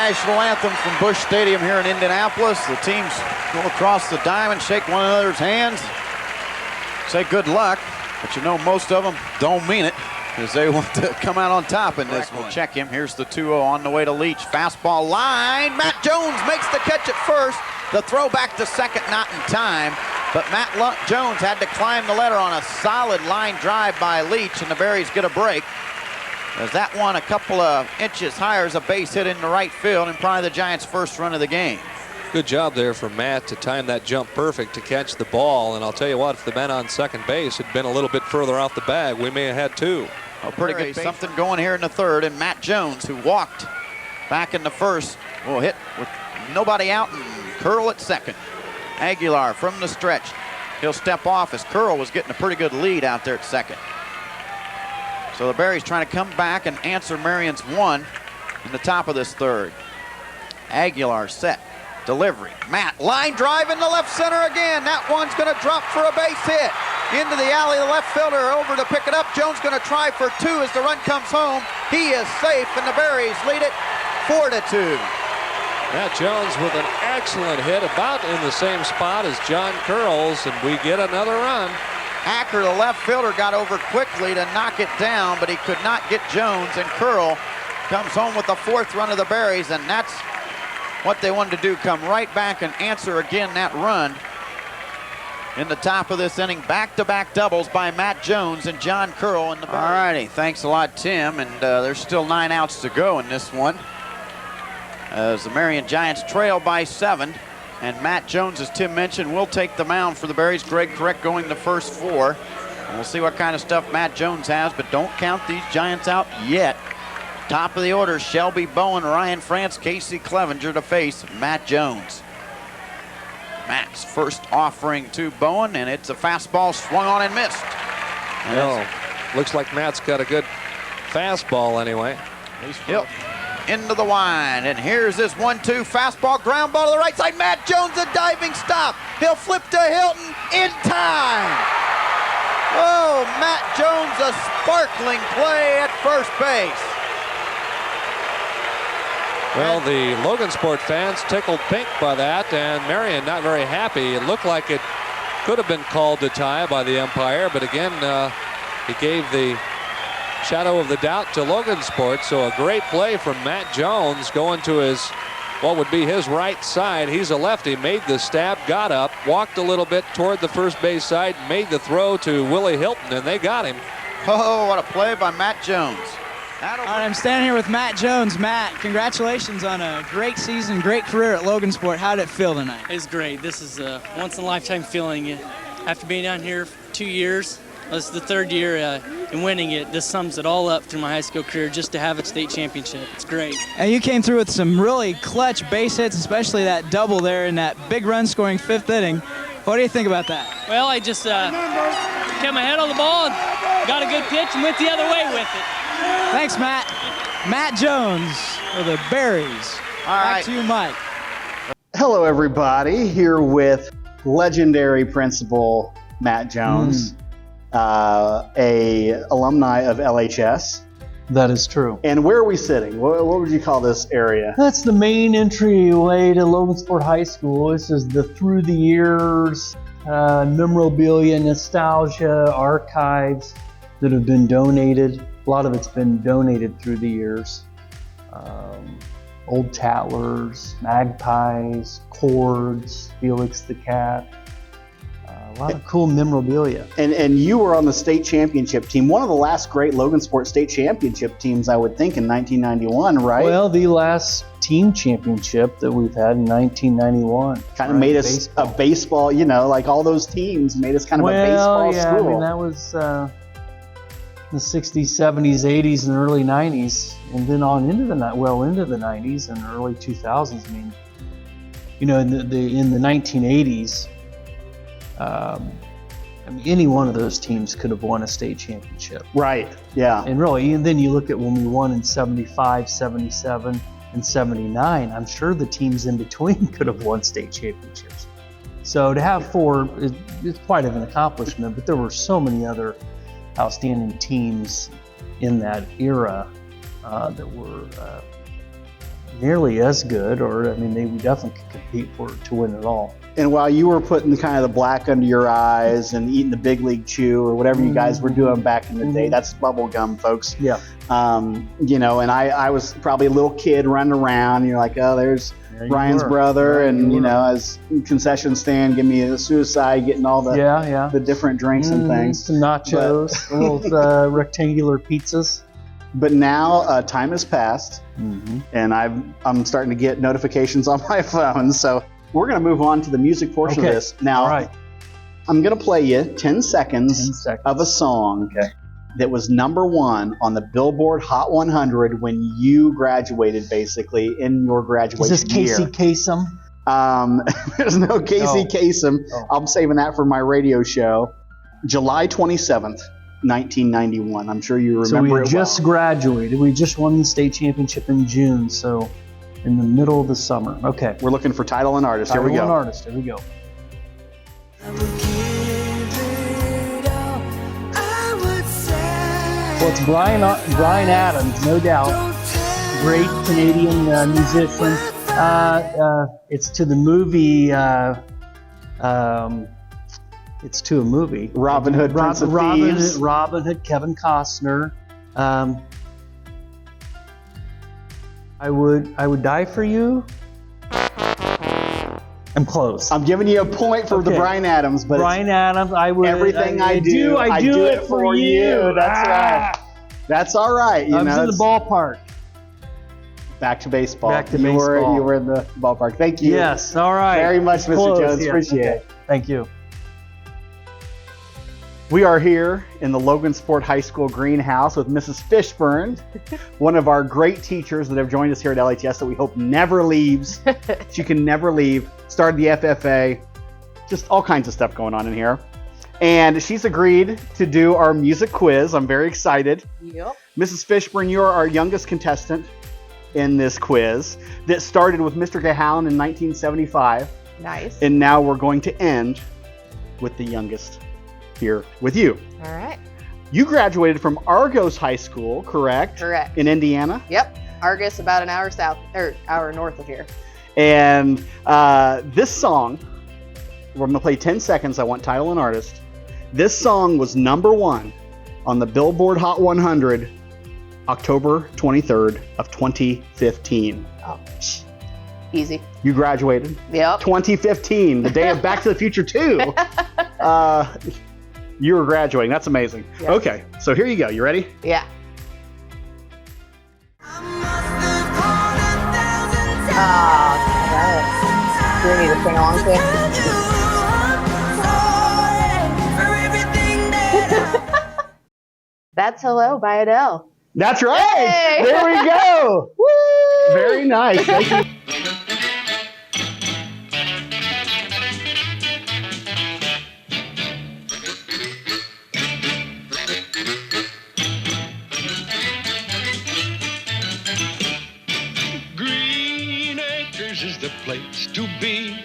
national anthem from Busch Stadium here in Indianapolis. The teams go across the diamond, shake one another's hands, say good luck, but you know most of them don't mean it because they want to come out on top in this. We'll check him. Here's the 2-0 on the way to Leach. Fastball line. Matt Jones makes the catch at first. The throw back to second, not in time. But Matt Jones had to climb the ladder on a solid line drive by Leach, and the Berries get a break. As that one a couple of inches higher as a base hit into right field, and probably the Giants' first run of the game. Good job there for Matt to time that jump perfect to catch the ball. And I'll tell you what, if the man on second base had been a little bit further off the bag, we may have had two. Oh, pretty good. Something going here in the third, and Matt Jones, who walked back in the first, will hit with nobody out and curl at second. Aguilar from the stretch. He'll step off as Curl was getting a pretty good lead out there at second. So the Berries trying to come back and answer Marion's one in the top of this third. Aguilar set. Delivery. Matt, line drive into left center again. That one's going to drop for a base hit. Into the alley, the left fielder over to pick it up. Jones going to try for two as the run comes home. He is safe, and the Berries lead it 4-2. Matt Jones with an excellent hit about in the same spot as John Curls, and we get another run. Acker, the left fielder, got over quickly to knock it down, but he could not get Jones, and Curl comes home with the fourth run of the Berries, and that's what they wanted to do, come right back and answer again that run in the top of this inning. Back-to-back doubles by Matt Jones and John Curl. All righty, thanks a lot, Tim, and there's still 9 outs to go in this one, as the Marion Giants trail by 7. And Matt Jones, as Tim mentioned, will take the mound for the Berries. Greg Correct going the first 4. And we'll see what kind of stuff Matt Jones has, but don't count these Giants out yet. Top of the order, Shelby Bowen, Ryan France, Casey Clevenger to face Matt Jones. Matt's first offering to Bowen, and it's a fastball swung on and missed. Well, looks like Matt's got a good fastball anyway. Yep. Into the wind, and here's this 1-2 fastball, ground ball to the right side. Matt Jones, a diving stop. He'll flip to Hilton in time. Oh, Matt Jones, a sparkling play at first base. Well, the Logansport fans tickled pink by that, and Marion not very happy. It looked like it could have been called to tie by the umpire, but again, he gave the shadow of the doubt to Logansport. So a great play from Matt Jones going to his, what would be his right side. He's a lefty, made the stab, got up, walked a little bit toward the first base side, made the throw to Willie Hilton, and they got him. Oh, what a play by Matt Jones. All right, I'm standing here with Matt Jones. Matt, congratulations on a great season, great career at Logansport. How did it feel tonight? It's great. This is a once-in-a-lifetime feeling. After being down here for 2 years, this is the third year in winning it. This sums it all up through my high school career, just to have a state championship. It's great. And you came through with some really clutch base hits, especially that double there in that big run-scoring 5th inning. What do you think about that? Well, I just kept my head on the ball and got a good pitch and went the other way with it. Thanks, Matt. Matt Jones for the Berries. Back to you, Mike. Hello, everybody. Here with legendary principal Matt Jones, a alumni of LHS. That is true. And where are we sitting? What would you call this area? That's the main entryway to Logansport High School. This is the through the years memorabilia, nostalgia, archives that have been donated. A lot of it's been donated through the years. Old Tattlers, Magpies, Cords, Felix the Cat. A lot of cool memorabilia. And you were on the state championship team, one of the last great Logansport state championship teams, I would think, in 1991, right? Well, the last team championship that we've had in 1991. Kind of made us a baseball, you know, like all those teams made us kind of a baseball school. I mean, that was the 60s, 70s, 80s, and early 90s, and then on into the 90s and early 2000s. I mean, you know, in the 1980s, I mean, any one of those teams could have won a state championship. Right. Yeah. And really, and then you look at when we won in 75, 77, and 79. I'm sure the teams in between could have won state championships. So to have 4 is quite of an accomplishment. But there were so many other outstanding teams in that era that were nearly as good, or I mean, they definitely could compete to win it all. And while you were putting kind of the black under your eyes and eating the big league chew or whatever you guys were doing back in the day, that's bubble gum, folks. Yeah. You know, and I was probably a little kid running around. And you're like, oh, there's Ryan's brother, and you know, as concession stand, give me a suicide, getting all the the different drinks and things, some nachos, little rectangular pizzas. But now time has passed, and I'm starting to get notifications on my phone. So we're going to move on to the music portion of this. Now, I'm going to play you 10 seconds of a song that was #1 on the Billboard Hot 100 when you graduated, basically, in your graduation year. Is this Casey Kasem? There's no Casey Kasem. I'm saving that for my radio show. July 27th. 1991. I'm sure you remember. So we just graduated. We just won the state championship in June. So in the middle of the summer. Okay. We're looking for title and artist. Here we go. Title and artist. Here we go. Well, it's Brian Adams, no doubt. Great Canadian musician. It's to the movie. It's to a movie. Robin Hood, Prince of Thieves. Robin Hood, Kevin Costner. I would die for you. I'm close. I'm giving you a point for the Brian Adams, but Brian Adams. Everything I do it for you. That's right. That's all right. I was in the ballpark. Back to baseball. Back to baseball. You were in the ballpark. Thank you. Yes. All right. Very much, Mr. Jones. Appreciate it. Thank you. We are here in the Logansport High School greenhouse with Mrs. Fishburne, one of our great teachers that have joined us here at LHS that we hope never leaves. She can never leave. Started the FFA, just all kinds of stuff going on in here. And she's agreed to do our music quiz. I'm very excited. Yep. Mrs. Fishburne, you're our youngest contestant in this quiz that started with Mr. Cahalan in 1975. Nice. And now we're going to end with the youngest here with you. All right. You graduated from Argos High School, correct? Correct. In Indiana? Yep. Argos, about an hour south, or hour north of here. And this song, we're going to play 10 seconds. I want title and artist. This song was #1 on the Billboard Hot 100, October 23rd of 2015. Oh, easy. You graduated? Yep. 2015, the day of Back to the Future 2. You were graduating. That's amazing. Yes. Okay, so here you go. You ready? Yeah. Do we need to sing along to it? That's Hello by Adele. That's right. Hey! There we go. Woo! Very nice. Thank you. Is the place to be.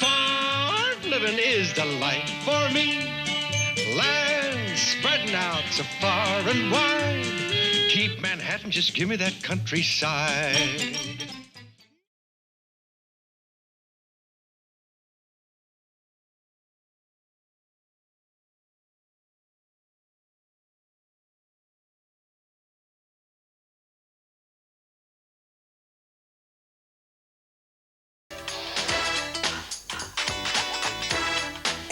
Farm living is the life for me. Land spreading out so far and wide. Keep Manhattan, just give me that countryside.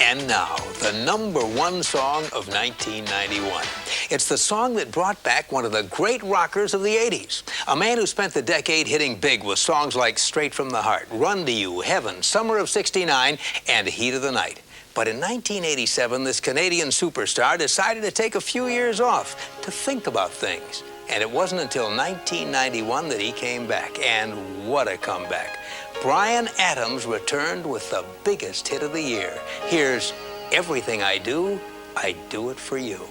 And now, the #1 song of 1991. It's the song that brought back one of the great rockers of the 80s. A man who spent the decade hitting big with songs like Straight from the Heart, Run to You, Heaven, Summer of '69, and Heat of the Night. But in 1987, this Canadian superstar decided to take a few years off to think about things. And it wasn't until 1991 that he came back. And what a comeback. Brian Adams returned with the biggest hit of the year. Here's Everything I Do It For You.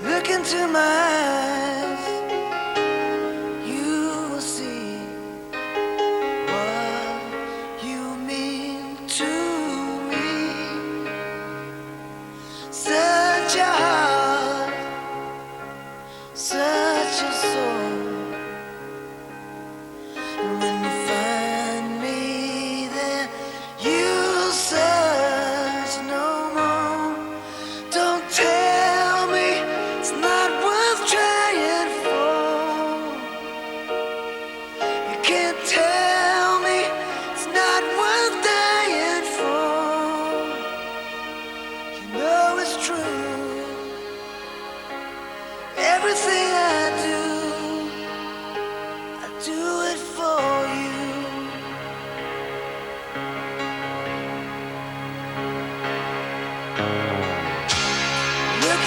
Look into my eyes, you will see what you mean to me. Such a heart, such a soul.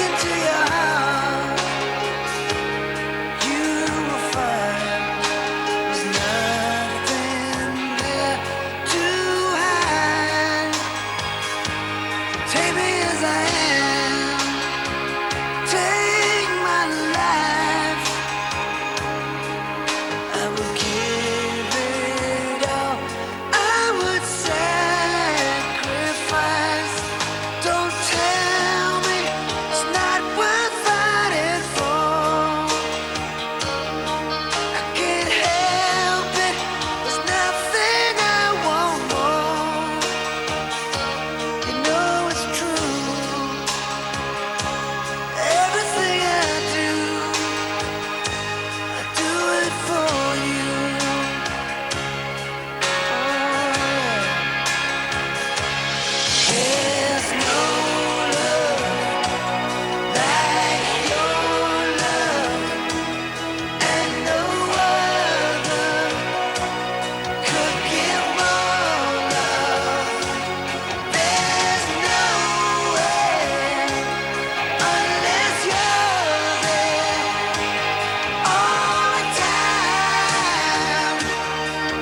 into your heart, you will find there's nothing there to hide. Take me as I am, take my life. I will give it all. I would sacrifice. Don't tell me it's not worth fighting for. I can't help it. There's nothing I want more. You know it's true. Everything I do it for you. There's no love like your love, and no other could give more love. There's no way unless you're there all the time,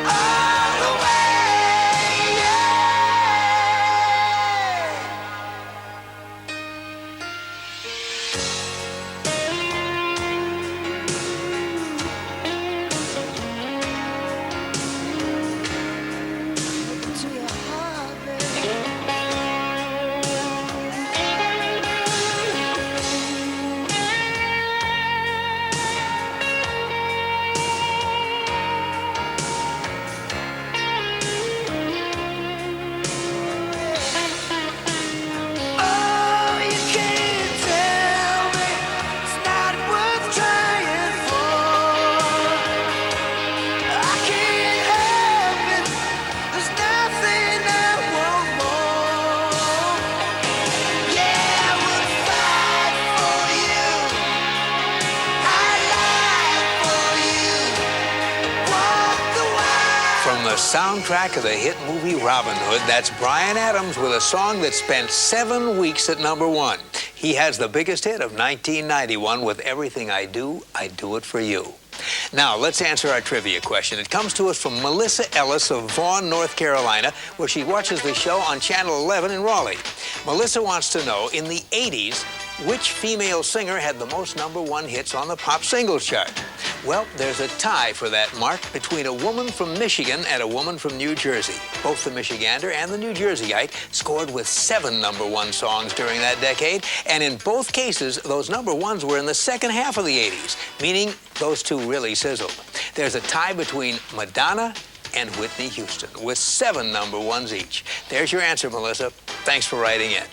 all the way, yeah. To your heart, baby. Oh, you can't tell me it's not worth trying for. I can't help it. There's nothing I want more. Yeah, I would fight for you. I'd lie for you. Walk the wire. From the soundtrack of the hit movie Robin Hood, that's Bryan Adams with a song that spent 7 weeks at #1. He has the biggest hit of 1991 with Everything I Do It For You. Now, let's answer our trivia question. It comes to us from Melissa Ellis of Vaughan, North Carolina, where she watches the show on Channel 11 in Raleigh. Melissa wants to know, in the 80s, which female singer had the most #1 hits on the pop singles chart? Well, there's a tie for that mark between a woman from Michigan and a woman from New Jersey. Both the Michigander and the New Jerseyite scored with 7 #1 songs during that decade, and in both cases, those #1s were in the second half of the 80s, meaning those two really sizzled. There's a tie between Madonna and Whitney Houston with 7 #1s each. There's your answer, Melissa. Thanks for writing in.